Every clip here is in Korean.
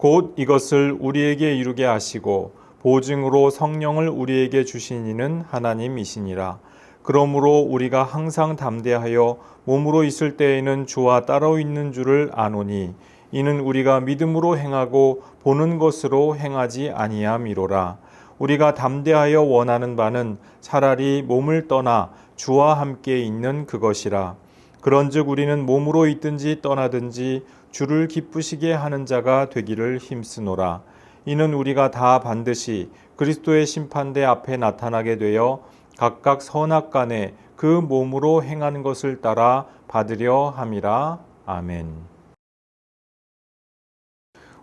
곧 이것을 우리에게 이루게 하시고 보증으로 성령을 우리에게 주신 이는 하나님이시니라. 그러므로 우리가 항상 담대하여 몸으로 있을 때에는 주와 따로 있는 줄을 아노니 이는 우리가 믿음으로 행하고 보는 것으로 행하지 아니함이로라. 우리가 담대하여 원하는 바는 차라리 몸을 떠나 주와 함께 있는 그것이라. 그런즉 우리는 몸으로 있든지 떠나든지 주를 기쁘시게 하는 자가 되기를 힘쓰노라. 이는 우리가 다 반드시 그리스도의 심판대 앞에 나타나게 되어 각각 선악간에 그 몸으로 행한 것을 따라 받으려 함이라. 아멘.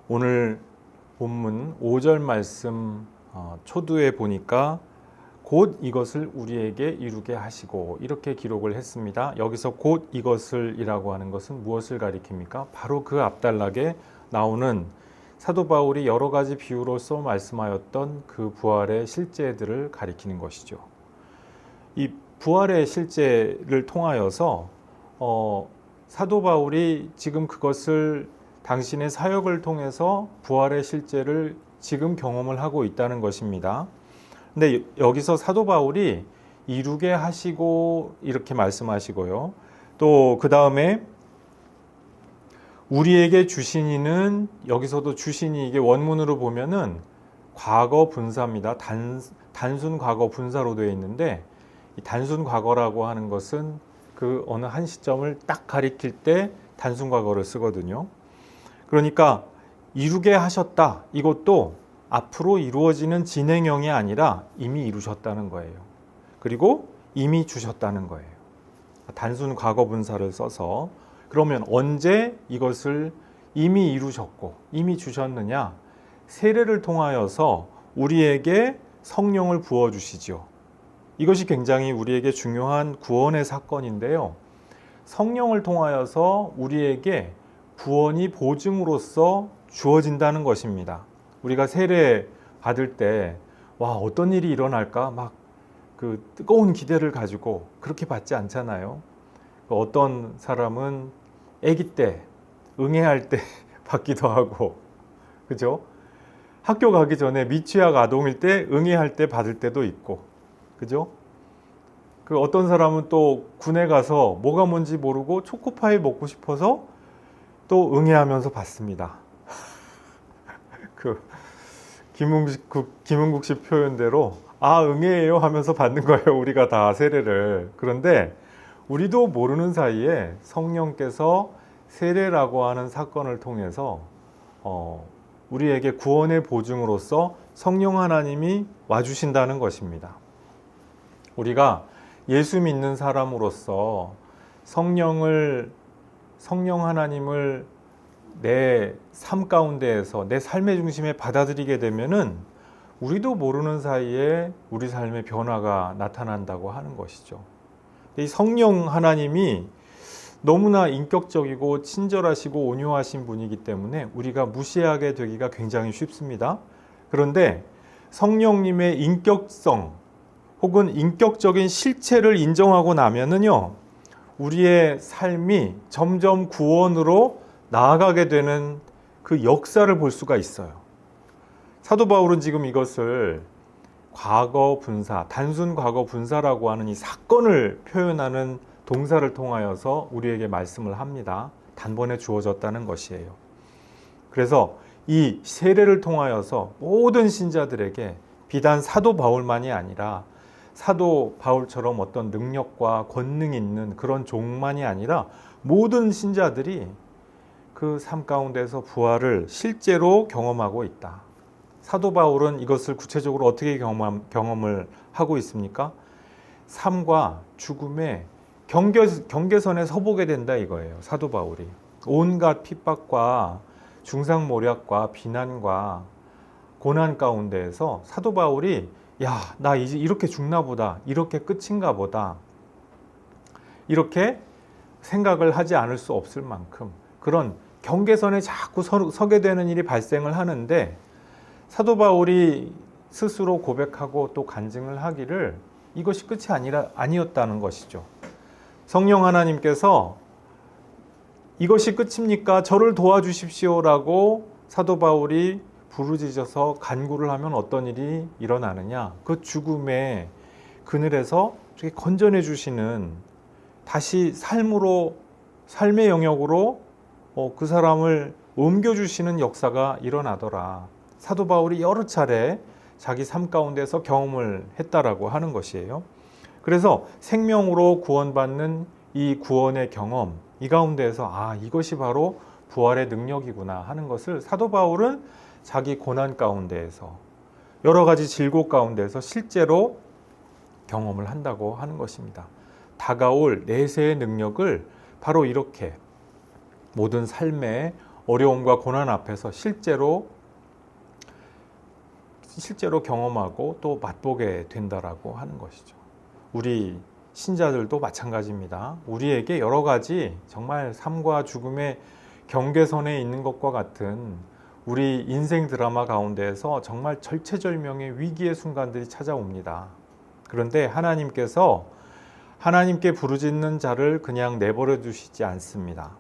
오늘 본문 5절 말씀 초두에 보니까 곧 이것을 우리에게 이루게 하시고 이렇게 기록을 했습니다. 여기서 곧 이것을 이라고 하는 것은 무엇을 가리킵니까? 바로 그 앞단락에 나오는 사도 바울이 여러 가지 비유로서 말씀하였던 그 부활의 실제들을 가리키는 것이죠. 이 부활의 실제를 통하여서 사도 바울이 지금 그것을 당신의 사역을 통해서 부활의 실제를 지금 경험을 하고 있다는 것입니다. 근데 여기서 사도 바울이 이루게 하시고 이렇게 말씀하시고요. 또 그 다음에 우리에게 주시니는 여기서도 주시니 이게 원문으로 보면은 과거 분사입니다. 단순 과거 분사로 되어 있는데 이 단순 과거라고 하는 것은 그 어느 한 시점을 딱 가리킬 때 단순 과거를 쓰거든요. 그러니까 이루게 하셨다. 이것도 앞으로 이루어지는 진행형이 아니라 이미 이루셨다는 거예요. 그리고 이미 주셨다는 거예요. 단순 과거 분사를 써서 그러면 언제 이것을 이미 이루셨고 이미 주셨느냐? 세례를 통하여서 우리에게 성령을 부어주시죠. 이것이 굉장히 우리에게 중요한 구원의 사건인데요. 성령을 통하여서 우리에게 구원이 보증으로서 주어진다는 것입니다. 우리가 세례 받을 때 와, 어떤 일이 일어날까 막 그 뜨거운 기대를 가지고 그렇게 받지 않잖아요. 어떤 사람은 아기 때 응애할 때 받기도 하고, 그죠? 학교 가기 전에 미취학 아동일 때 응애할 때 받을 때도 있고, 그죠? 그 어떤 사람은 또 군에 가서 뭐가 뭔지 모르고 초코파이 먹고 싶어서 또 응애하면서 받습니다. 그 김은국 씨 표현대로 응애예요 하면서 받는 거예요. 우리가 다 세례를. 그런데 우리도 모르는 사이에 성령께서 세례라고 하는 사건을 통해서 우리에게 구원의 보증으로서 성령 하나님이 와주신다는 것입니다. 우리가 예수 믿는 사람으로서 성령 하나님을 내 삶 가운데에서 내 삶의 중심에 받아들이게 되면은 우리도 모르는 사이에 우리 삶의 변화가 나타난다고 하는 것이죠. 이 성령 하나님이 너무나 인격적이고 친절하시고 온유하신 분이기 때문에 우리가 무시하게 되기가 굉장히 쉽습니다. 그런데 성령님의 인격성 혹은 인격적인 실체를 인정하고 나면은요, 우리의 삶이 점점 구원으로 나아가게 되는 그 역사를 볼 수가 있어요. 사도 바울은 지금 이것을 과거 분사, 단순 과거 분사라고 하는 이 사건을 표현하는 동사를 통하여서 우리에게 말씀을 합니다. 단번에 주어졌다는 것이에요. 그래서 이 세례를 통하여서 모든 신자들에게 비단 사도 바울만이 아니라 사도 바울처럼 어떤 능력과 권능이 있는 그런 종만이 아니라 모든 신자들이 그 삶 가운데서 부활을 실제로 경험하고 있다. 사도 바울은 이것을 구체적으로 어떻게 경험을 하고 있습니까? 삶과 죽음의 경계선에 서보게 된다 이거예요. 사도 바울이. 온갖 핍박과 중상모략과 비난과 고난 가운데에서 사도 바울이 나 이제 이렇게 죽나 보다. 이렇게 끝인가 보다. 이렇게 생각을 하지 않을 수 없을 만큼 그런 경계선에 자꾸 서게 되는 일이 발생을 하는데 사도 바울이 스스로 고백하고 또 간증을 하기를 이것이 끝이 아니었다는 것이죠. 성령 하나님께서 이것이 끝입니까? 저를 도와주십시오라고 사도 바울이 부르짖어서 간구를 하면 어떤 일이 일어나느냐? 그 죽음의 그늘에서 이렇게 건져내 주시는, 다시 삶의 영역으로 그 사람을 옮겨주시는 역사가 일어나더라. 사도 바울이 여러 차례 자기 삶 가운데서 경험을 했다라고 하는 것이에요. 그래서 생명으로 구원받는 이 구원의 경험, 이 가운데에서 이것이 바로 부활의 능력이구나 하는 것을 사도 바울은 자기 고난 가운데에서, 여러 가지 질곡 가운데에서 실제로 경험을 한다고 하는 것입니다. 다가올 내세의 능력을 바로 이렇게 모든 삶의 어려움과 고난 앞에서 실제로 경험하고 또 맛보게 된다라고 하는 것이죠. 우리 신자들도 마찬가지입니다. 우리에게 여러 가지 정말 삶과 죽음의 경계선에 있는 것과 같은 우리 인생 드라마 가운데에서 정말 절체절명의 위기의 순간들이 찾아옵니다. 그런데 하나님께서 하나님께 부르짖는 자를 그냥 내버려 두시지 않습니다.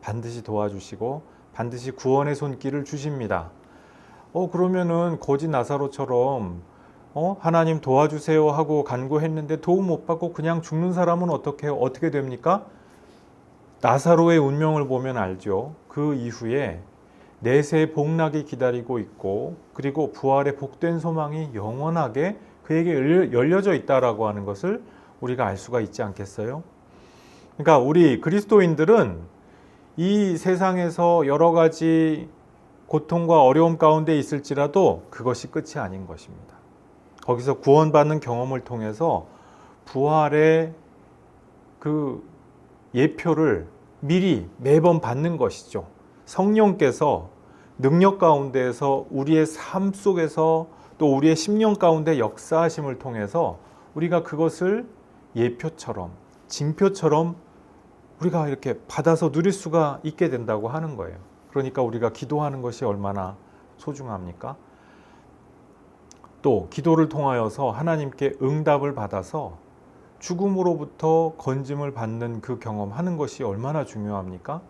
반드시 도와주시고 반드시 구원의 손길을 주십니다. 그러면은 거지 나사로처럼 하나님 도와주세요 하고 간구했는데 도움 못 받고 그냥 죽는 사람은 어떻게 됩니까? 나사로의 운명을 보면 알죠. 그 이후에 내세의 복락이 기다리고 있고, 그리고 부활의 복된 소망이 영원하게 그에게 열려져 있다라고 하는 것을 우리가 알 수가 있지 않겠어요? 그러니까 우리 그리스도인들은 이 세상에서 여러 가지 고통과 어려움 가운데 있을지라도 그것이 끝이 아닌 것입니다. 거기서 구원받는 경험을 통해서 부활의 그 예표를 미리 매번 받는 것이죠. 성령께서 능력 가운데에서 우리의 삶 속에서 또 우리의 심령 가운데 역사하심을 통해서 우리가 그것을 예표처럼, 징표처럼 우리가 이렇게 받아서 누릴 수가 있게 된다고 하는 거예요. 그러니까 우리가 기도하는 것이 얼마나 소중합니까? 또 기도를 통하여서 하나님께 응답을 받아서 죽음으로부터 건짐을 받는 그 경험하는 것이 얼마나 중요합니까?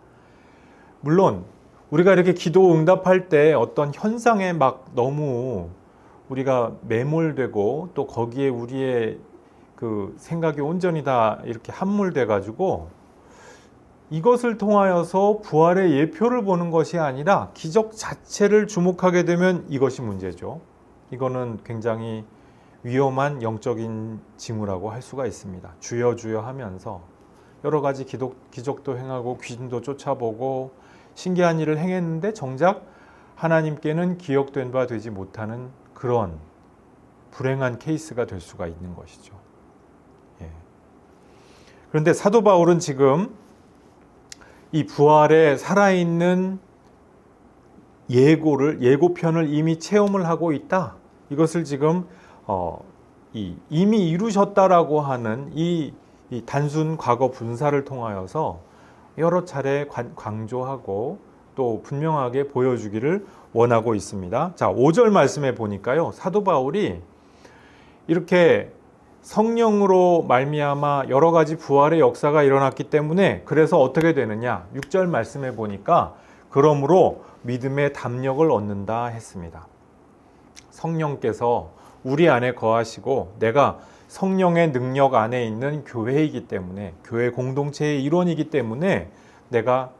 물론 우리가 이렇게 기도 응답할 때 어떤 현상에 막 너무 우리가 매몰되고 또 거기에 우리의 그 생각이 온전히 다 이렇게 함몰돼 가지고 이것을 통하여서 부활의 예표를 보는 것이 아니라 기적 자체를 주목하게 되면 이것이 문제죠. 이거는 굉장히 위험한 영적인 징후라고 할 수가 있습니다. 주여 주여 하면서 여러 가지 기적도 행하고 귀신도 쫓아보고 신기한 일을 행했는데 정작 하나님께는 기억된 바 되지 못하는 그런 불행한 케이스가 될 수가 있는 것이죠. 그런데 사도 바울은 지금 이 부활에 살아있는 예고편을 이미 체험을 하고 있다. 이것을 지금 이미 이루셨다라고 하는 이 단순 과거 분사를 통하여서 여러 차례 강조하고 또 분명하게 보여주기를 원하고 있습니다. 자, 5절 말씀에 보니까요, 사도 바울이 이렇게 성령으로 말미암아 여러 가지 부활의 역사가 일어났기 때문에 그래서 어떻게 되느냐? 6절 말씀에 보니까 그러므로 믿음의 담력을 얻는다 했습니다. 성령께서 우리 안에 거하시고 내가 성령의 능력 안에 있는 교회이기 때문에, 교회 공동체의 일원이기 때문에 내가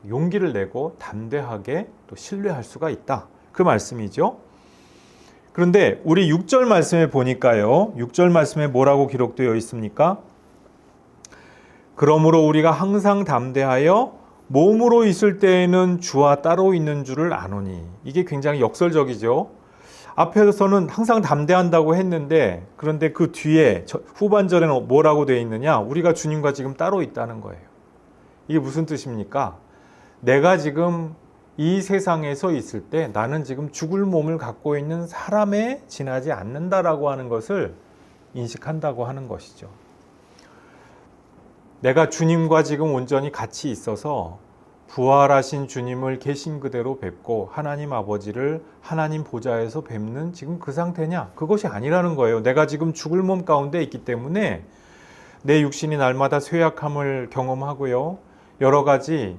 용기를 내고 담대하게 또 신뢰할 수가 있다. 그 말씀이죠. 그런데 우리 6절 말씀에 보니까요, 6절 말씀에 뭐라고 기록되어 있습니까? 그러므로 우리가 항상 담대하여 몸으로 있을 때에는 주와 따로 있는 줄을 아노니. 이게 굉장히 역설적이죠. 앞에서는 항상 담대한다고 했는데, 그런데 그 뒤에 후반절에는 뭐라고 되어 있느냐? 우리가 주님과 지금 따로 있다는 거예요. 이게 무슨 뜻입니까? 내가 지금 이 세상에서 있을 때 나는 지금 죽을 몸을 갖고 있는 사람에 지나지 않는다라고 하는 것을 인식한다고 하는 것이죠. 내가 주님과 지금 온전히 같이 있어서 부활하신 주님을 계신 그대로 뵙고 하나님 아버지를 하나님 보좌에서 뵙는 지금 그 상태냐? 그것이 아니라는 거예요. 내가 지금 죽을 몸 가운데 있기 때문에 내 육신이 날마다 쇠약함을 경험하고요. 여러 가지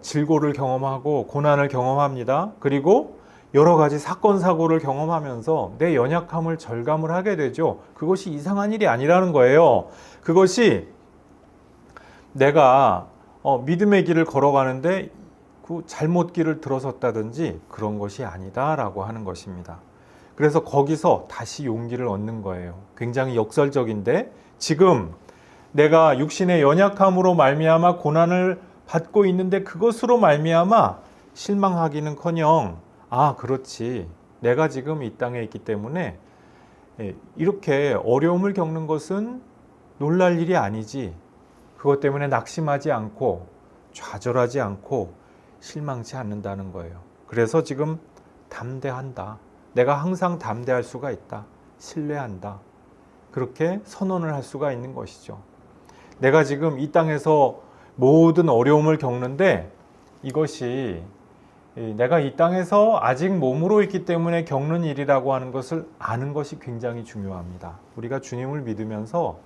질고를 경험하고 고난을 경험합니다. 그리고 여러 가지 사건 사고를 경험하면서 내 연약함을 절감을 하게 되죠. 그것이 이상한 일이 아니라는 거예요. 그것이 내가 믿음의 길을 걸어가는데 그 잘못 길을 들어섰다든지 그런 것이 아니다라고 하는 것입니다. 그래서 거기서 다시 용기를 얻는 거예요. 굉장히 역설적인데 지금 내가 육신의 연약함으로 말미암아 고난을 받고 있는데 그것으로 말미암아 실망하기는커녕 그렇지. 내가 지금 이 땅에 있기 때문에 이렇게 어려움을 겪는 것은 놀랄 일이 아니지. 그것 때문에 낙심하지 않고 좌절하지 않고 실망치 않는다는 거예요. 그래서 지금 담대한다. 내가 항상 담대할 수가 있다. 신뢰한다. 그렇게 선언을 할 수가 있는 것이죠. 내가 지금 이 땅에서 모든 어려움을 겪는데 이것이 내가 이 땅에서 아직 몸으로 있기 때문에 겪는 일이라고 하는 것을 아는 것이 굉장히 중요합니다. 우리가 주님을 믿으면서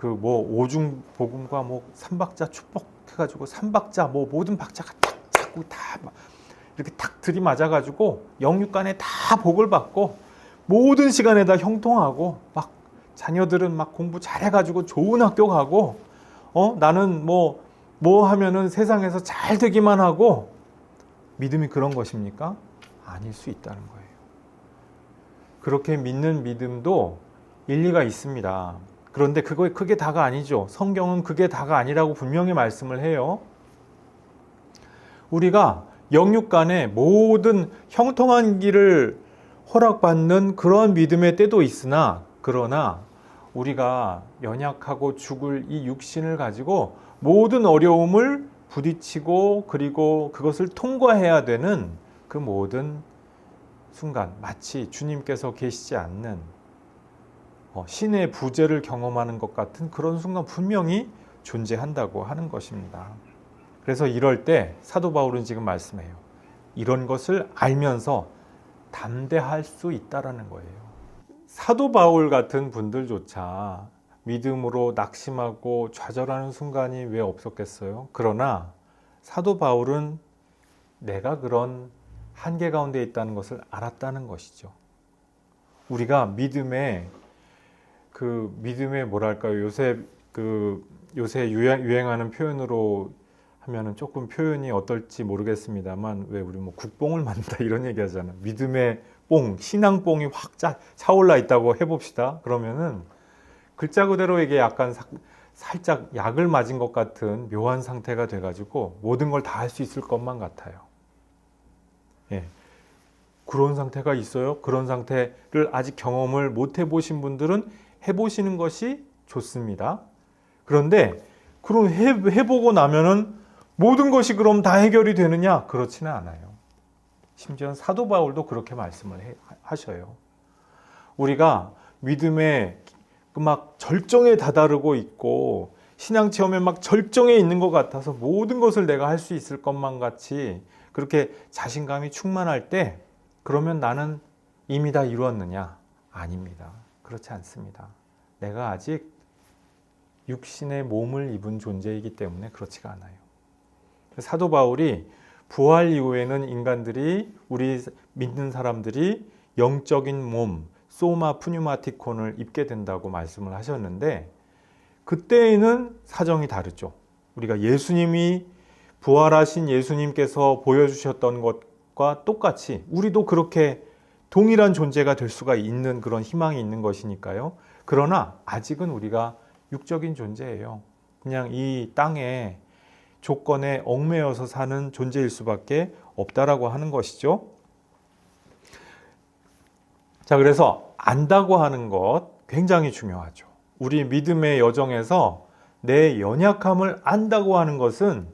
오중 복음과 삼박자 축복 해가지고 삼박자 모든 박자가 탁 자꾸 다 이렇게 탁 들이맞아가지고 영육간에 다 복을 받고 모든 시간에 다 형통하고 자녀들은 공부 잘해가지고 좋은 학교 가고 나는 뭐 하면은 세상에서 잘 되기만 하고 믿음이 그런 것입니까? 아닐 수 있다는 거예요. 그렇게 믿는 믿음도 일리가 있습니다. 그런데 그게 다가 아니죠. 성경은 그게 다가 아니라고 분명히 말씀을 해요. 우리가 영육간에 모든 형통한 길을 허락받는 그런 믿음의 때도 있으나 그러나 우리가 연약하고 죽을 이 육신을 가지고 모든 어려움을 부딪히고 그리고 그것을 통과해야 되는 그 모든 순간 마치 주님께서 계시지 않는 신의 부재를 경험하는 것 같은 그런 순간 분명히 존재한다고 하는 것입니다. 그래서 이럴 때 사도 바울은 지금 말씀해요. 이런 것을 알면서 담대할 수 있다라는 거예요. 사도 바울 같은 분들조차 믿음으로 낙심하고 좌절하는 순간이 왜 없었겠어요? 그러나 사도 바울은 내가 그런 한계 가운데 있다는 것을 알았다는 것이죠. 우리가 믿음의 뭐랄까요? 요새 유행하는 표현으로 하면은 조금 표현이 어떨지 모르겠습니다만 왜 우리 국뽕을 만든다 이런 얘기 하잖아요. 믿음의 뽕, 신앙뽕이 확 차올라 있다고 해봅시다. 그러면은 글자 그대로 이게 약간 살짝 약을 맞은 것 같은 묘한 상태가 돼가지고 모든 걸 다 할 수 있을 것만 같아요. 예. 그런 상태가 있어요. 그런 상태를 아직 경험을 못 해보신 분들은 해보시는 것이 좋습니다. 그런데 그럼 해보고 나면은 모든 것이 그럼 다 해결이 되느냐? 그렇지는 않아요. 심지어 사도 바울도 그렇게 말씀을 하셔요. 우리가 믿음의 절정에 다다르고 있고 신앙 체험에 절정에 있는 것 같아서 모든 것을 내가 할 수 있을 것만 같이 그렇게 자신감이 충만할 때 그러면 나는 이미 다 이루었느냐? 아닙니다. 그렇지 않습니다. 내가 아직 육신의 몸을 입은 존재이기 때문에 그렇지가 않아요. 사도 바울이 부활 이후에는 인간들이 우리 믿는 사람들이 영적인 몸 소마 푸뉴마티콘을 입게 된다고 말씀을 하셨는데 그때에는 사정이 다르죠. 우리가 예수님이 부활하신 예수님께서 보여주셨던 것과 똑같이 우리도 그렇게 동일한 존재가 될 수가 있는 그런 희망이 있는 것이니까요. 그러나 아직은 우리가 육적인 존재예요. 그냥 이 땅에 조건에 얽매여서 사는 존재일 수밖에 없다라고 하는 것이죠. 자, 그래서 안다고 하는 것 굉장히 중요하죠. 우리 믿음의 여정에서 내 연약함을 안다고 하는 것은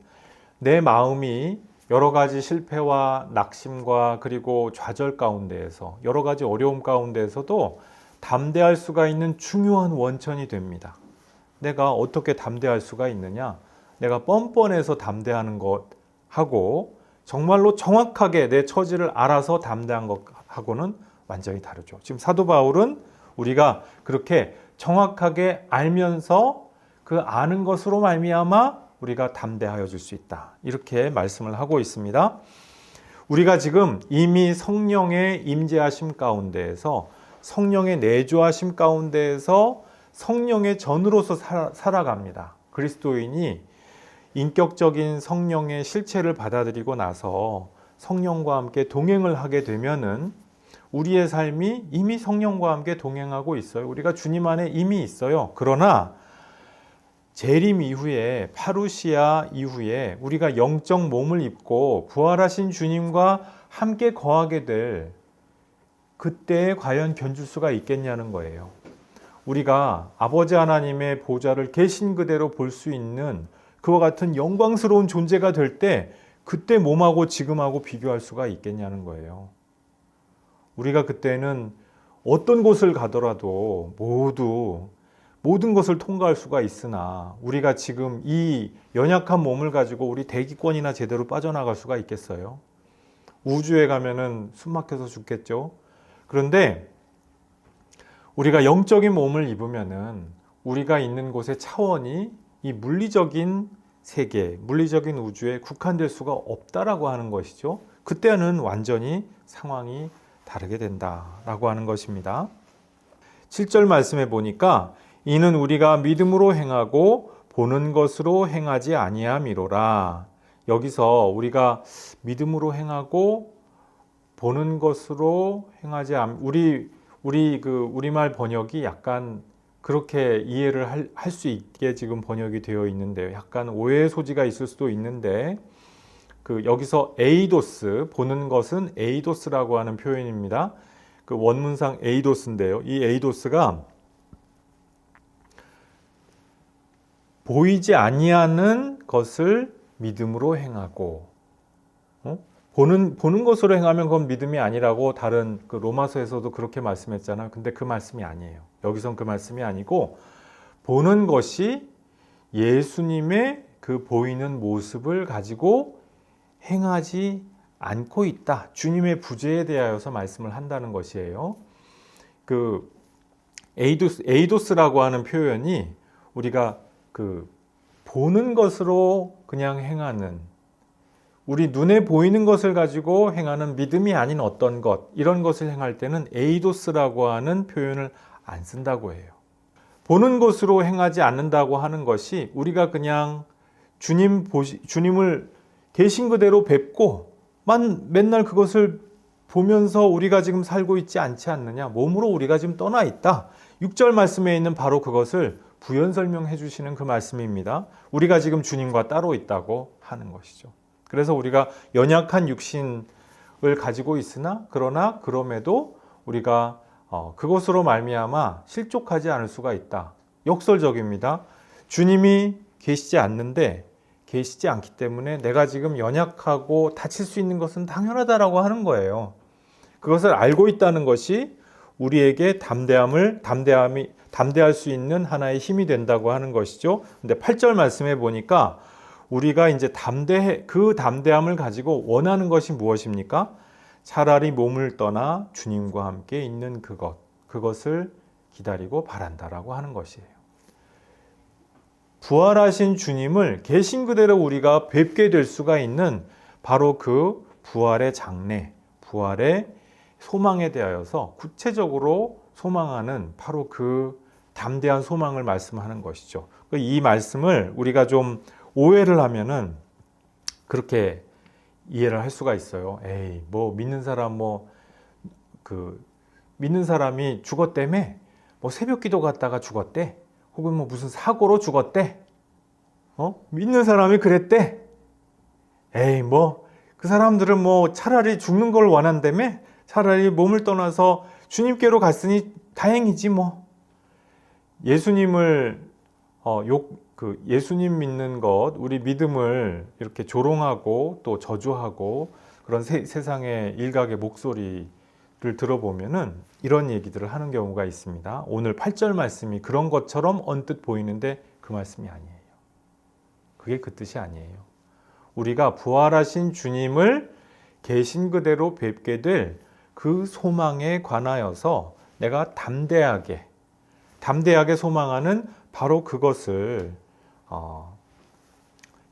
내 마음이 여러 가지 실패와 낙심과 그리고 좌절 가운데에서 여러 가지 어려움 가운데에서도 담대할 수가 있는 중요한 원천이 됩니다. 내가 어떻게 담대할 수가 있느냐? 내가 뻔뻔해서 담대하는 것하고 정말로 정확하게 내 처지를 알아서 담대한 것하고는 완전히 다르죠. 지금 사도 바울은 우리가 그렇게 정확하게 알면서 그 아는 것으로 말미암아 우리가 담대하여 줄 수 있다. 이렇게 말씀을 하고 있습니다. 우리가 지금 이미 성령의 임재하심 가운데에서, 성령의 내주하심 가운데에서 성령의 전으로서 살아갑니다. 그리스도인이 인격적인 성령의 실체를 받아들이고 나서 성령과 함께 동행을 하게 되면은 우리의 삶이 이미 성령과 함께 동행하고 있어요. 우리가 주님 안에 이미 있어요. 그러나 재림 이후에, 파루시아 이후에 우리가 영적 몸을 입고 부활하신 주님과 함께 거하게 될 그때에 과연 견줄 수가 있겠냐는 거예요. 우리가 아버지 하나님의 보좌를 계신 그대로 볼 수 있는 그와 같은 영광스러운 존재가 될 때 그때 몸하고 지금하고 비교할 수가 있겠냐는 거예요. 우리가 그때는 어떤 곳을 가더라도 모든 것을 통과할 수가 있으나 우리가 지금 이 연약한 몸을 가지고 우리 대기권이나 제대로 빠져나갈 수가 있겠어요? 우주에 가면은 숨 막혀서 죽겠죠. 그런데 우리가 영적인 몸을 입으면은 우리가 있는 곳의 차원이 이 물리적인 세계, 물리적인 우주에 국한될 수가 없다라고 하는 것이죠. 그때는 완전히 상황이 다르게 된다라고 하는 것입니다. 7절 말씀에 보니까 이는 우리가 믿음으로 행하고 보는 것으로 행하지 아니함이로라. 여기서 우리가 믿음으로 행하고 보는 것으로 행하지 우리말 번역이 약간 그렇게 이해를 할 수 있게 지금 번역이 되어 있는데요. 약간 오해의 소지가 있을 수도 있는데 여기서 에이도스, 보는 것은 에이도스라고 하는 표현입니다. 그 원문상 에이도스인데요. 이 에이도스가 보이지 아니하는 것을 믿음으로 행하고, 보는 것으로 행하면 그건 믿음이 아니라고 다른 로마서에서도 그렇게 말씀했잖아요. 근데 그 말씀이 아니에요. 여기선 그 말씀이 아니고 보는 것이 예수님의 그 보이는 모습을 가지고 행하지 않고 있다. 주님의 부재에 대하여서 말씀을 한다는 것이에요. 그 에이도스라고 하는 표현이 우리가 보는 것으로 그냥 행하는, 우리 눈에 보이는 것을 가지고 행하는 믿음이 아닌 어떤 것, 이런 것을 행할 때는 에이도스라고 하는 표현을 안 쓴다고 해요. 보는 것으로 행하지 않는다고 하는 것이 우리가 그냥 주님을 계신 그대로 뵙고 맨날 그것을 보면서 우리가 지금 살고 있지 않지 않느냐, 몸으로 우리가 지금 떠나 있다. 6절 말씀에 있는 바로 그것을 부연 설명해 주시는 그 말씀입니다. 우리가 지금 주님과 따로 있다고 하는 것이죠. 그래서 우리가 연약한 육신을 가지고 있으나 그럼에도 우리가 그것으로 말미암아 실족하지 않을 수가 있다. 역설적입니다. 주님이 계시지 않기 때문에 내가 지금 연약하고 다칠 수 있는 것은 당연하다라고 하는 거예요. 그것을 알고 있다는 것이 우리에게 담대할 수 있는 하나의 힘이 된다고 하는 것이죠. 근데 8절 말씀해 보니까 우리가 이제 그 담대함을 가지고 원하는 것이 무엇입니까? 차라리 몸을 떠나 주님과 함께 있는 그것을 기다리고 바란다라고 하는 것이에요. 부활하신 주님을 계신 그대로 우리가 뵙게 될 수가 있는 바로 그 부활의 장래, 부활의 소망에 대하여서 구체적으로 소망하는 바로 그 담대한 소망을 말씀하는 것이죠. 이 말씀을 우리가 좀 오해를 하면은 그렇게 이해를 할 수가 있어요. 믿는 사람이 죽었다며? 새벽 기도 갔다가 죽었대? 혹은 무슨 사고로 죽었대? 믿는 사람이 그랬대? 그 사람들은 차라리 죽는 걸 원한다며? 차라리 몸을 떠나서 주님께로 갔으니 다행이지 예수님을 예수님 믿는 것, 우리 믿음을 이렇게 조롱하고 또 저주하고 그런 세상의 일각의 목소리를 들어보면은 이런 얘기들을 하는 경우가 있습니다. 오늘 8절 말씀이 그런 것처럼 언뜻 보이는데 그 말씀이 아니에요. 그게 그 뜻이 아니에요. 우리가 부활하신 주님을 계신 그대로 뵙게 될 그 소망에 관하여서 내가 담대하게 소망하는 바로 그것을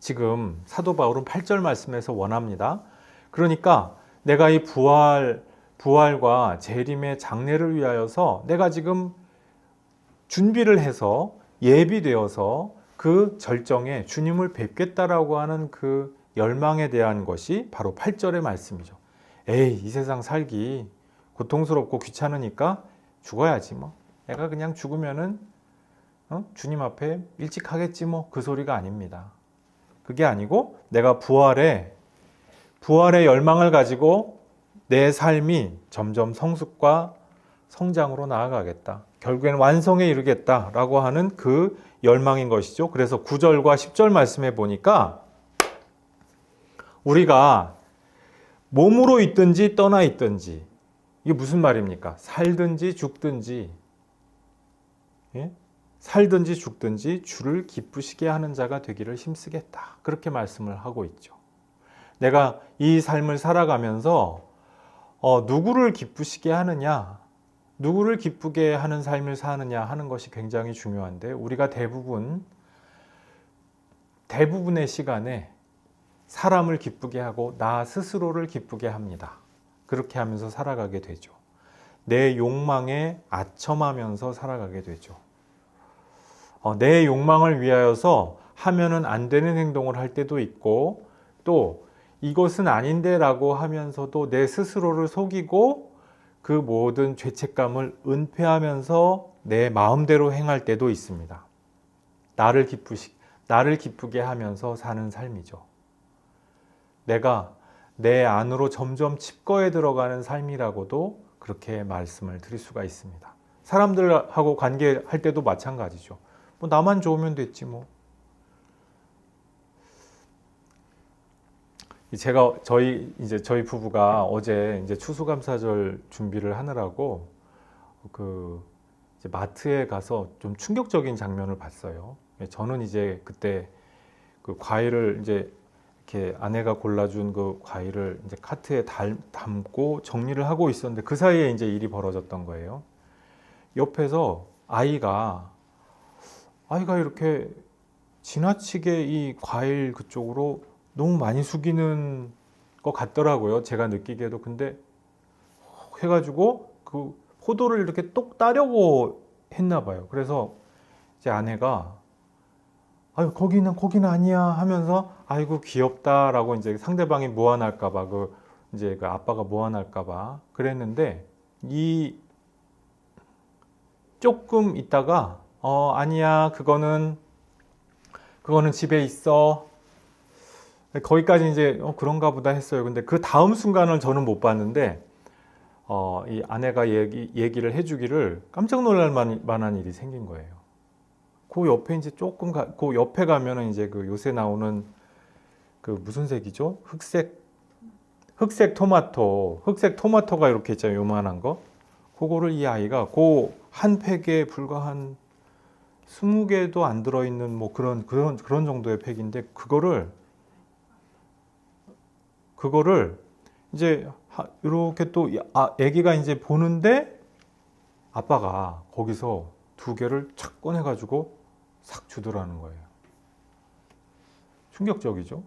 지금 사도 바울은 8절 말씀에서 원합니다. 그러니까 내가 이 부활과 재림의 장래를 위하여서 내가 지금 준비를 해서 예비되어서 그 절정에 주님을 뵙겠다라고 하는 그 열망에 대한 것이 바로 8절의 말씀이죠. 에이, 이 세상 살기 고통스럽고 귀찮으니까 죽어야지 뭐. 내가 그냥 죽으면은 주님 앞에 일찍 하겠지 뭐. 그 소리가 아닙니다. 그게 아니고 내가 부활의 열망을 가지고 내 삶이 점점 성숙과 성장으로 나아가겠다. 결국에는 완성에 이르겠다라고 하는 그 열망인 것이죠. 그래서 9절과 10절 말씀해 보니까 우리가 몸으로 있든지 떠나 있든지 이게 무슨 말입니까? 살든지 죽든지 살든지 죽든지 주를 기쁘시게 하는 자가 되기를 힘쓰겠다. 그렇게 말씀을 하고 있죠. 내가 이 삶을 살아가면서 누구를 기쁘시게 하느냐, 누구를 기쁘게 하는 삶을 사느냐 하는 것이 굉장히 중요한데 우리가 대부분의 시간에 사람을 기쁘게 하고 나 스스로를 기쁘게 합니다. 그렇게 하면서 살아가게 되죠. 내 욕망에 아첨하면서 살아가게 되죠. 내 욕망을 위하여서 하면은 안 되는 행동을 할 때도 있고 또 이것은 아닌데 라고 하면서도 내 스스로를 속이고 그 모든 죄책감을 은폐하면서 내 마음대로 행할 때도 있습니다. 나를 기쁘게 하면서 사는 삶이죠. 내가 내 안으로 점점 칩거해 들어가는 삶이라고도 그렇게 말씀을 드릴 수가 있습니다. 사람들하고 관계할 때도 마찬가지죠. 뭐 나만 좋으면 됐지 뭐. 저희 부부가 어제 이제 추수감사절 준비를 하느라고 이제 마트에 가서 좀 충격적인 장면을 봤어요. 저는 이제 그때 그 과일을 이제 이렇게 아내가 골라준 그 과일을 이제 카트에 담고 정리를 하고 있었는데 그 사이에 이제 일이 벌어졌던 거예요. 옆에서 아이가 이렇게 지나치게 이 과일 그쪽으로 너무 많이 숙이는 것 같더라고요. 제가 느끼기에도. 근데 해가지고 그 포도를 이렇게 똑 따려고 했나 봐요. 그래서 이제 아내가 거기는 아니야 하면서 아이고 귀엽다라고 이제 상대방이 무안할까봐 이제 그 아빠가 무안할까봐 그랬는데 조금 있다가 아니야 그거는 집에 있어. 거기까지 이제 그런가 보다 했어요. 근데 그 다음 순간을 저는 못 봤는데 이 아내가 얘기를 해주기를 깜짝 놀랄 만한 일이 생긴 거예요. 그 옆에 이제 그 옆에 가면은 이제 그 요새 나오는 그 무슨 색이죠? 흑색 토마토가 이렇게 있잖아요. 요만한 거. 그거를 이 아이가 그 한 팩에 불과 한 20개도 안 들어있는 뭐 그런 정도의 팩인데 그거를 이제 이렇게 또 애기가 이제 보는데 아빠가 거기서 2개를 착 꺼내가지고 싹 주더라는 거예요. 충격적이죠?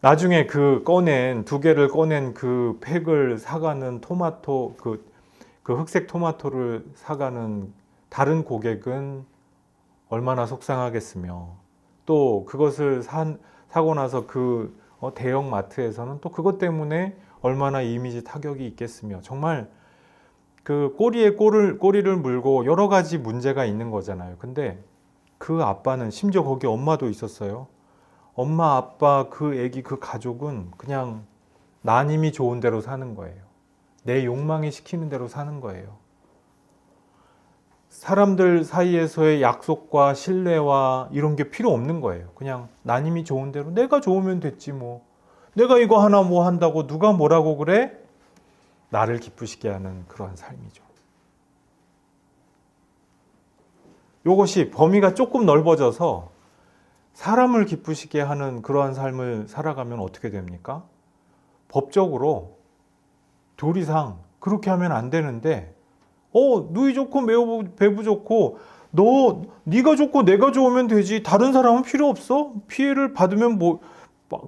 나중에 2개를 꺼낸 그 팩을 사가는 토마토, 그 흑색 토마토를 사가는 다른 고객은 얼마나 속상하겠으며 또 그것을 사고 나서 대형 마트에서는 또 그것 때문에 얼마나 이미지 타격이 있겠으며 정말 그 꼬리를 물고 여러 가지 문제가 있는 거잖아요. 근데 그 아빠는 심지어 거기 엄마도 있었어요. 엄마, 아빠, 그 애기, 그 가족은 그냥 나님이 좋은 대로 사는 거예요. 내 욕망이 시키는 대로 사는 거예요. 사람들 사이에서의 약속과 신뢰와 이런 게 필요 없는 거예요. 그냥 나님이 좋은 대로 내가 좋으면 됐지 뭐. 내가 이거 하나 뭐 한다고 누가 뭐라고 그래? 나를 기쁘시게 하는 그러한 삶이죠. 이것이 범위가 조금 넓어져서 사람을 기쁘시게 하는 그러한 삶을 살아가면 어떻게 됩니까? 법적으로 도리상 그렇게 하면 안 되는데 누이 좋고 배부 좋고 네가 좋고 내가 좋으면 되지. 다른 사람은 필요 없어. 피해를 받으면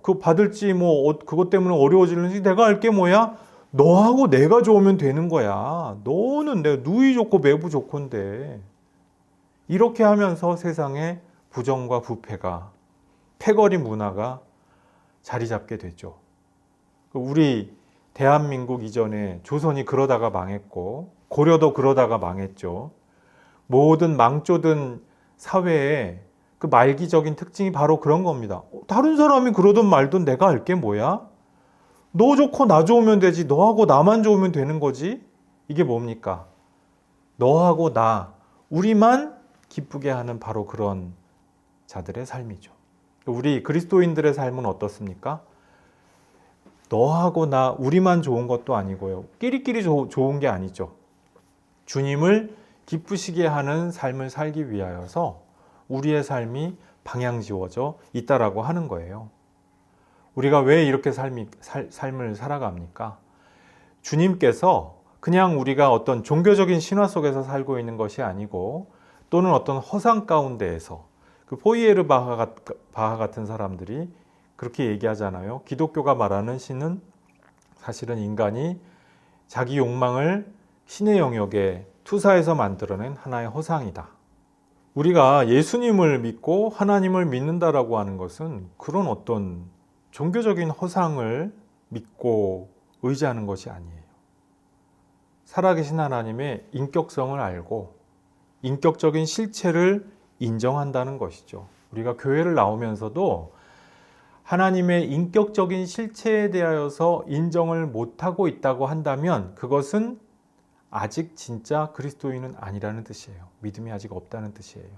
그 받을지 그것 때문에 어려워지는지 내가 알게 뭐야? 너하고 내가 좋으면 되는 거야. 너는 내가 누이 좋고 매부 좋건데. 이렇게 하면서 세상에 부정과 부패가, 패거리 문화가 자리 잡게 됐죠. 우리 대한민국 이전에 조선이 그러다가 망했고 고려도 그러다가 망했죠. 모든 망조든 사회의 그 말기적인 특징이 바로 그런 겁니다. 다른 사람이 그러든 말든 내가 알게 뭐야? 너 좋고 나 좋으면 되지. 너하고 나만 좋으면 되는 거지. 이게 뭡니까? 너하고 나, 우리만 기쁘게 하는 바로 그런 자들의 삶이죠. 우리 그리스도인들의 삶은 어떻습니까? 너하고 나, 우리만 좋은 것도 아니고요. 끼리끼리 좋은 게 아니죠. 주님을 기쁘시게 하는 삶을 살기 위하여서 우리의 삶이 방향 지워져 있다라고 하는 거예요. 우리가 왜 이렇게 삶을 살아갑니까? 주님께서 그냥 우리가 어떤 종교적인 신화 속에서 살고 있는 것이 아니고 또는 어떤 허상 가운데에서 그 포이에르 바하 같은 사람들이 그렇게 얘기하잖아요. 기독교가 말하는 신은 사실은 인간이 자기 욕망을 신의 영역에 투사해서 만들어낸 하나의 허상이다. 우리가 예수님을 믿고 하나님을 믿는다라고 하는 것은 그런 어떤 종교적인 허상을 믿고 의지하는 것이 아니에요. 살아계신 하나님의 인격성을 알고 인격적인 실체를 인정한다는 것이죠. 우리가 교회를 나오면서도 하나님의 인격적인 실체에 대하여서 인정을 못하고 있다고 한다면 그것은 아직 진짜 그리스도인은 아니라는 뜻이에요. 믿음이 아직 없다는 뜻이에요.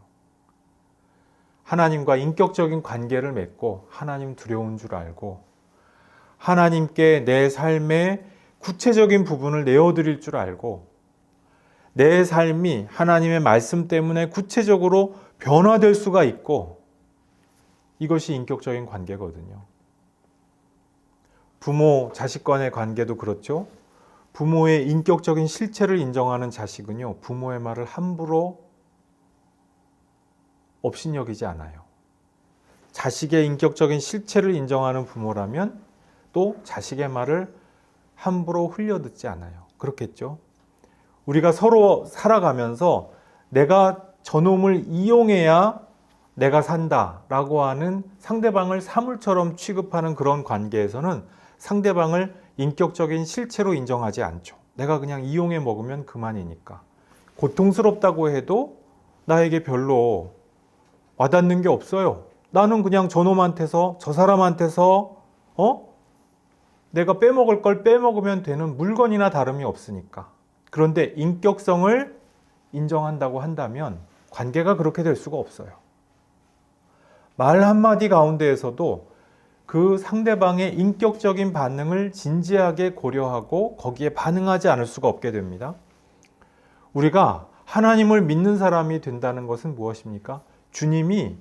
하나님과 인격적인 관계를 맺고 하나님 두려운 줄 알고 하나님께 내 삶의 구체적인 부분을 내어드릴 줄 알고 내 삶이 하나님의 말씀 때문에 구체적으로 변화될 수가 있고 이것이 인격적인 관계거든요. 부모, 자식 간의 관계도 그렇죠. 부모의 인격적인 실체를 인정하는 자식은요, 부모의 말을 함부로 업신여기지 않아요. 자식의 인격적인 실체를 인정하는 부모라면 또 자식의 말을 함부로 흘려듣지 않아요. 그렇겠죠? 우리가 서로 살아가면서 내가 저놈을 이용해야 내가 산다라고 하는 상대방을 사물처럼 취급하는 그런 관계에서는 상대방을 인격적인 실체로 인정하지 않죠. 내가 그냥 이용해 먹으면 그만이니까. 고통스럽다고 해도 나에게 별로 와닿는 게 없어요. 나는 그냥 저놈한테서, 저 사람한테서 내가 빼먹을 걸 빼먹으면 되는 물건이나 다름이 없으니까. 그런데 인격성을 인정한다고 한다면 관계가 그렇게 될 수가 없어요. 말 한마디 가운데에서도 그 상대방의 인격적인 반응을 진지하게 고려하고 거기에 반응하지 않을 수가 없게 됩니다. 우리가 하나님을 믿는 사람이 된다는 것은 무엇입니까? 주님이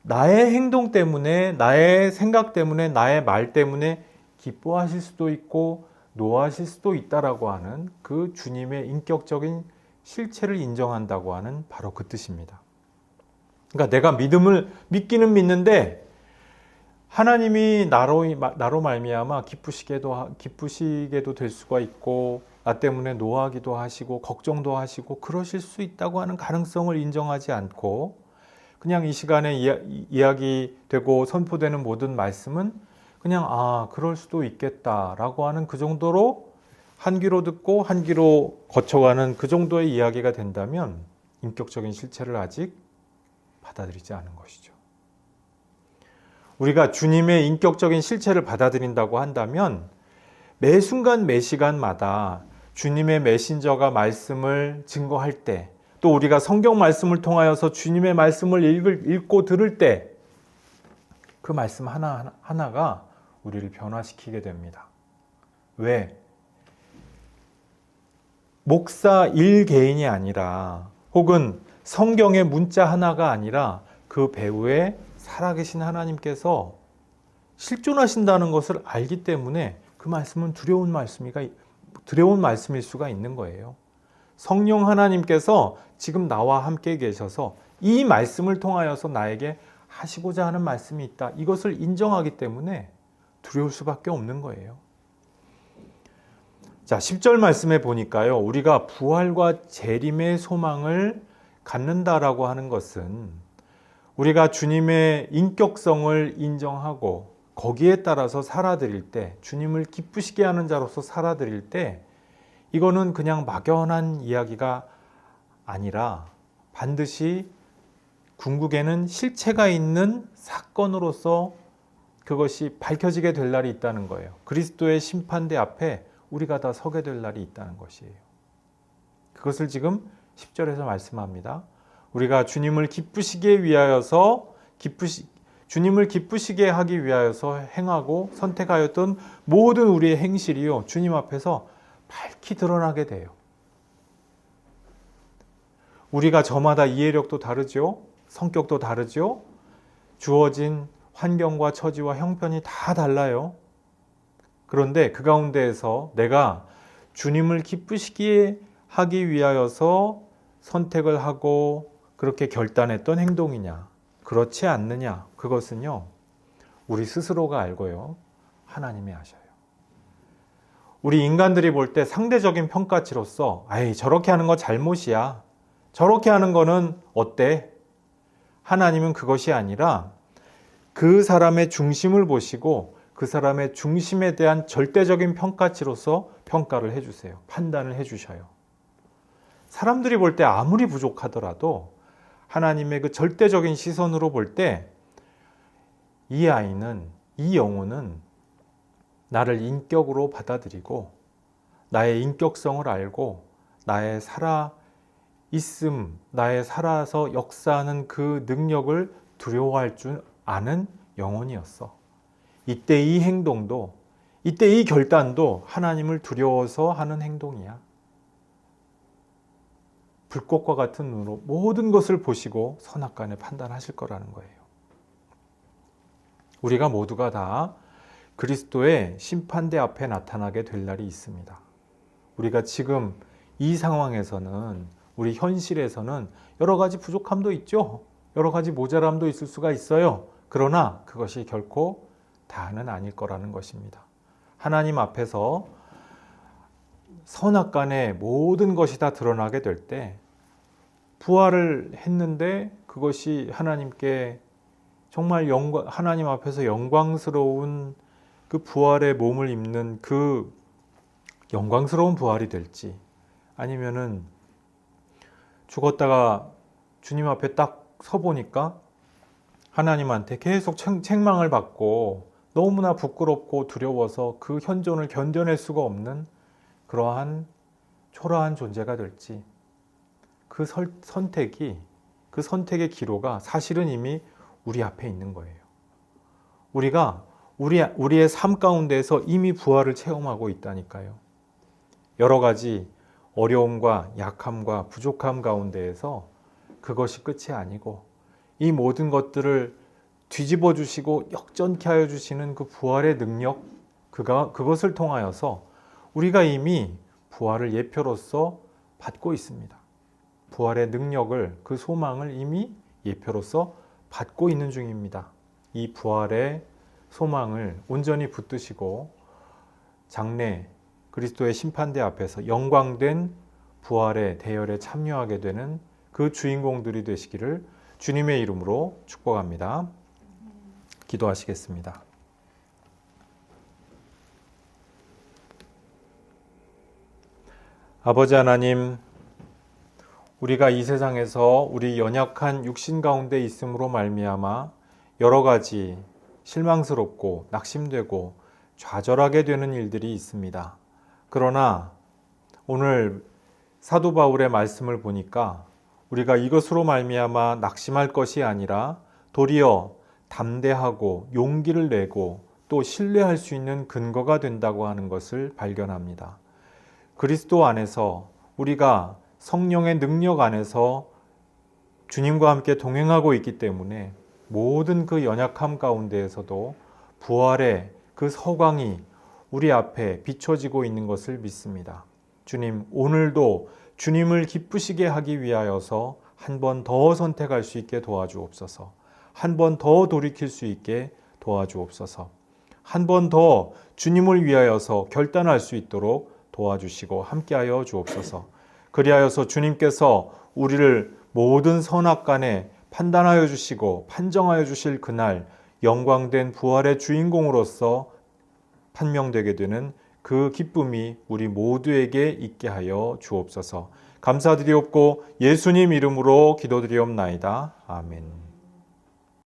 나의 행동 때문에, 나의 생각 때문에, 나의 말 때문에 기뻐하실 수도 있고 노하실 수도 있다라고 하는 그 주님의 인격적인 실체를 인정한다고 하는 바로 그 뜻입니다. 그러니까 내가 믿기는 믿는데 하나님이 나로 말미암아 기쁘시게도 될 수가 있고 나 때문에 노하기도 하시고 걱정도 하시고 그러실 수 있다고 하는 가능성을 인정하지 않고 그냥 이 시간에 이야기되고 선포되는 모든 말씀은 그냥 그럴 수도 있겠다라고 하는 그 정도로 한 귀로 듣고 한 귀로 거쳐가는 그 정도의 이야기가 된다면 인격적인 실체를 아직 받아들이지 않은 것이죠. 우리가 주님의 인격적인 실체를 받아들인다고 한다면 매 순간 매 시간마다 주님의 메신저가 말씀을 증거할 때 또 우리가 성경 말씀을 통하여서 주님의 말씀을 읽고 들을 때 그 말씀 하나하나가 우리를 변화시키게 됩니다. 왜? 목사 1개인이 아니라 혹은 성경의 문자 하나가 아니라 그 배후에 살아계신 하나님께서 실존하신다는 것을 알기 때문에 그 말씀은 두려운 말씀일 수가 있는 거예요. 성령 하나님께서 지금 나와 함께 계셔서 이 말씀을 통하여서 나에게 하시고자 하는 말씀이 있다. 이것을 인정하기 때문에 두려울 수밖에 없는 거예요. 자, 10절 말씀에 보니까요. 우리가 부활과 재림의 소망을 갖는다라고 하는 것은 우리가 주님의 인격성을 인정하고 거기에 따라서 살아드릴 때, 주님을 기쁘시게 하는 자로서 살아드릴 때, 이거는 그냥 막연한 이야기가 아니라 반드시 궁극에는 실체가 있는 사건으로서 그것이 밝혀지게 될 날이 있다는 거예요. 그리스도의 심판대 앞에 우리가 다 서게 될 날이 있다는 것이에요. 그것을 지금 10절에서 말씀합니다. 우리가 주님을 기쁘시게 주님을 기쁘시게 하기 위하여서 행하고 선택하였던 모든 우리의 행실이요, 주님 앞에서 밝히 드러나게 돼요. 우리가 저마다 이해력도 다르죠. 성격도 다르죠. 주어진 환경과 처지와 형편이 다 달라요. 그런데 그 가운데에서 내가 주님을 기쁘시게 하기 위하여서 선택을 하고 그렇게 결단했던 행동이냐, 그렇지 않느냐, 그것은요, 우리 스스로가 알고요, 하나님이 아셔요. 우리 인간들이 볼 때 상대적인 평가치로서 아이, 저렇게 하는 거 잘못이야, 저렇게 하는 거는 어때? 하나님은 그것이 아니라 그 사람의 중심을 보시고 그 사람의 중심에 대한 절대적인 평가치로서 평가를 해주세요. 판단을 해주셔요. 사람들이 볼 때 아무리 부족하더라도 하나님의 그 절대적인 시선으로 볼 때 이 아이는, 이 영혼은 나를 인격으로 받아들이고 나의 인격성을 알고 나의 살아있음, 나의 살아서 역사하는 그 능력을 두려워할 줄 아는 영혼이었어. 이때 이 행동도, 이때 이 결단도 하나님을 두려워서 하는 행동이야. 불꽃과 같은 눈으로 모든 것을 보시고 선악간에 판단하실 거라는 거예요. 우리가 모두가 다 그리스도의 심판대 앞에 나타나게 될 날이 있습니다. 우리가 지금 이 상황에서는, 우리 현실에서는 여러 가지 부족함도 있죠. 여러 가지 모자람도 있을 수가 있어요. 그러나 그것이 결코 다는 아닐 거라는 것입니다. 하나님 앞에서 선악간에 모든 것이 다 드러나게 될 때, 부활을 했는데 그것이 하나님께 정말 하나님 앞에서 영광스러운 그 부활의 몸을 입는 그 영광스러운 부활이 될지, 아니면은 죽었다가 주님 앞에 딱 서보니까 하나님한테 계속 책망을 받고 너무나 부끄럽고 두려워서 그 현존을 견뎌낼 수가 없는 그러한 초라한 존재가 될지, 그 선택의 기로가 사실은 이미 우리 앞에 있는 거예요. 우리가 우리의 삶 가운데에서 이미 부활을 체험하고 있다니까요. 여러 가지 어려움과 약함과 부족함 가운데에서 그것이 끝이 아니고 이 모든 것들을 뒤집어 주시고 역전케 하여 주시는 그 부활의 능력, 그것을 통하여서 우리가 이미 부활을 예표로서 받고 있습니다. 부활의 능력을, 그 소망을 이미 예표로서 받고 있는 중입니다. 이 부활의 소망을 온전히 붙드시고 장래 그리스도의 심판대 앞에서 영광된 부활의 대열에 참여하게 되는 그 주인공들이 되시기를 주님의 이름으로 축복합니다. 기도하시겠습니다. 아버지 하나님, 우리가 이 세상에서 우리 연약한 육신 가운데 있음으로 말미암아 여러 가지 실망스럽고 낙심되고 좌절하게 되는 일들이 있습니다. 그러나 오늘 사도 바울의 말씀을 보니까 우리가 이것으로 말미암아 낙심할 것이 아니라 도리어 담대하고 용기를 내고 또 신뢰할 수 있는 근거가 된다고 하는 것을 발견합니다. 그리스도 안에서 우리가 성령의 능력 안에서 주님과 함께 동행하고 있기 때문에 모든 그 연약함 가운데에서도 부활의 그 서광이 우리 앞에 비춰지고 있는 것을 믿습니다. 주님, 오늘도 주님을 기쁘시게 하기 위하여서 한 번 더 선택할 수 있게 도와주옵소서. 한 번 더 돌이킬 수 있게 도와주옵소서. 한 번 더 주님을 위하여서 결단할 수 있도록 도와주시고 함께하여 주옵소서. 그리하여서 주님께서 우리를 모든 선악간에 판단하여 주시고 판정하여 주실 그날 영광된 부활의 주인공으로서 판명되게 되는 그 기쁨이 우리 모두에게 있게 하여 주옵소서. 감사드리옵고 예수님 이름으로 기도드리옵나이다. 아멘.